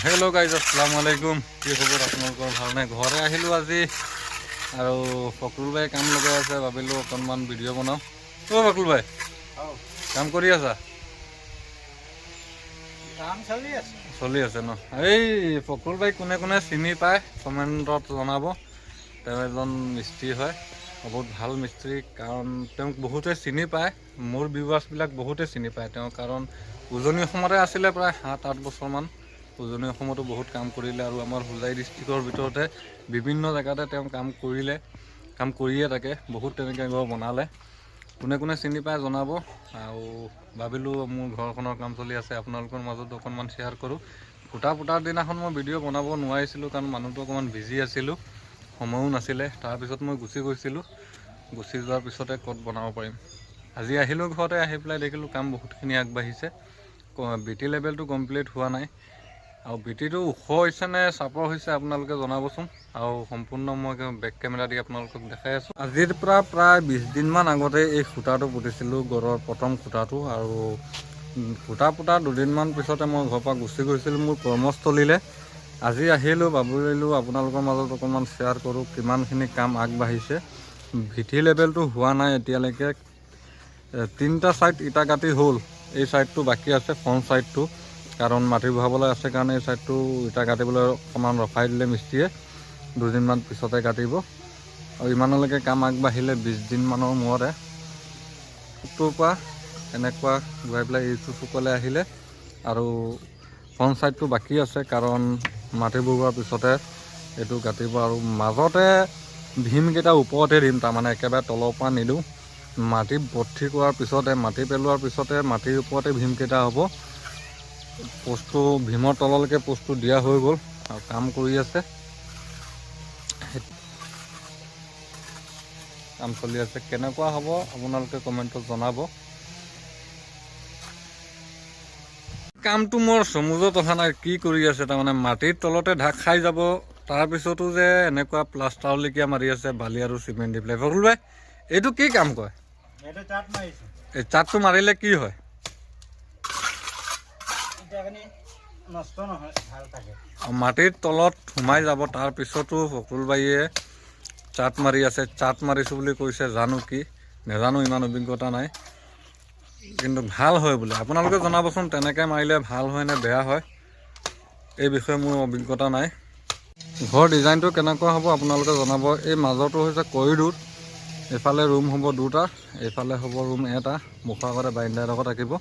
Hello' guys, আসসালামু আলাইকুম। কি খবৰ আপোনালোকৰ? ভালনে? ঘৰতে আহিলোঁ আজি আৰু ফকৰুল ভাই কাম লগাই আছে, ভাবিলোঁ অকণমান ভিডিঅ' বনাওঁ। ফকৰুল ভাই কাম কৰি আছা? চলি আছে ন? এই ফকৰুল ভাই কোনে কোনে চিনি পায় কমেণ্টত জনাব। তেওঁ এজন মিস্ত্ৰী হয়, বহুত ভাল মিস্ত্ৰী, কাৰণ তেওঁক বহুতে চিনি পায়। মোৰ ভিউৱাৰ্ছবিলাক বহুতে চিনি পায় তেওঁ, কাৰণ উজনি অসমতে আছিলে প্ৰায় 7-8 বছৰমান। উজনি অসমতো বহুত কাম কৰিলে আৰু আমাৰ হোজাই ডিষ্ট্ৰিক্টৰ ভিতৰতে বিভিন্ন জেগাতে তেওঁ কাম কৰিয়ে থাকে। বহুত তেনেকৈ ঘৰ বনালে। কোনে কোনে চিনি পায় জনাব। আৰু ভাবিলোঁ মোৰ ঘৰখনৰ কাম চলি আছে, আপোনালোকৰ মাজত অকণমান শ্বেয়াৰ কৰোঁ। খুঁটা পুতাৰ দিনাখন মই ভিডিঅ' বনাব নোৱাৰিছিলোঁ, কাৰণ মানুহটো অকণমান বিজি আছিলোঁ, সময়ো নাছিলে। তাৰপিছত মই গুচি গৈছিলোঁ। গুচি যোৱাৰ পিছতে ক'ত বনাব পাৰিম। আজি আহিলোঁ ঘৰতে, আহি পেলাই দেখিলোঁ কাম বহুতখিনি আগবাঢ়িছে। BT লেভেলটো কমপ্লিট হোৱা নাই, আৰু BTটো ওখ হৈছে নে চাপৰ হৈছে আপোনালোকে জনাবচোন। আৰু সম্পূৰ্ণ মই বেক কেমেৰা দি আপোনালোকক দেখাই আছোঁ। আজিৰ পৰা প্ৰায় 20 দিনমান আগতে এই খুঁটাটো পুতিছিলোঁ, গড়ৰ প্ৰথম খুঁটাটো। আৰু খুঁটা পুতাৰ দুদিনমান পিছতে মই ঘৰৰ পৰা গুচি গৈছিলোঁ মোৰ কৰ্মস্থলীলৈ। আজি আহিলোঁ, ভাবিলোঁ আপোনালোকৰ মাজত অকণমান শ্বেয়াৰ কৰোঁ কিমানখিনি কাম আগবাঢ়িছে। BT লেভেলটো হোৱা নাই এতিয়ালৈকে। 3টা ছাইড ইটা কাটি হ'ল, এই ছাইডটো বাকী আছে, ফ্ৰণ্ট ছাইডটো, কাৰণ মাটি বহাবলৈ আছে কাৰণে এই ছাইডটো ইটা কাটিবলৈ অকণমান ৰখাই দিলে মিস্ত্ৰীয়ে। 2 দিনমান পিছতে কাটিব। আৰু ইমানলৈকে কাম আগবাঢ়িলে 20 দিনমানৰ মূৰতে। টোৰ পৰা এনেকুৱা ঘূৰাই পেলাই এইটো চুকলৈ আহিলে, আৰু ফ্ৰণ্ট ছাইডটো বাকী আছে, কাৰণ মাটি বহোৱাৰ পিছতে এইটো কাটিব। আৰু মাজতে ভীমকেইটা ওপৰতে দিম, তাৰমানে একেবাৰে তলৰ পৰা নিদিওঁ। মাটি ভৰ্তি কৰাৰ পিছতে, মাটি পেলোৱাৰ পিছতে মাটিৰ ওপৰতে ভীমকেইটা হ'ব। পোষ্টটো ভীমৰ তললৈকে পোষ্টটো দিয়া হৈ গ'ল আৰু কাম কৰি আছে, কাম চলি আছে। কেনেকুৱা হ'ব আপোনালোকে কমেণ্টত জনাব। কামটো মোৰ চমুজত অহা নাই, কি কৰি আছে তাৰমানে মাটিৰ তলতে ঢাক খাই যাব। তাৰপিছতো যে এনেকুৱা প্লাষ্টাৰলৈকে মাৰি আছে, বালি আৰু চিমেণ্ট দি পেলাই। ফকৰুল ভাই, এইটো কি কাম কয়? এই চাটটো মাৰিলে কি হয়? মাটিৰ তলত সোমাই যাব। তাৰপিছতো ফকৰুল ভাইয়ে চাট মাৰি আছে। চাট মাৰিছোঁ বুলি কৈছে, জানো কি নাজানো, ইমান অভিজ্ঞতা নাই, কিন্তু ভাল হয় বোলে। আপোনালোকে জনাবচোন, তেনেকৈ মাৰিলে ভাল হয় নে বেয়া হয়, এই বিষয়ে মোৰ অভিজ্ঞতা নাই। ঘৰ ডিজাইনটো কেনেকুৱা হ'ব আপোনালোকে জনাব। এই মাজৰটো হৈছে কৰিডৰ, এইফালে ৰুম হ'ব 2টা, এইফালে হ'ব ৰুম 1টা, মুখৰ আগতে বাৰাণ্ডা এডোখৰ থাকিব।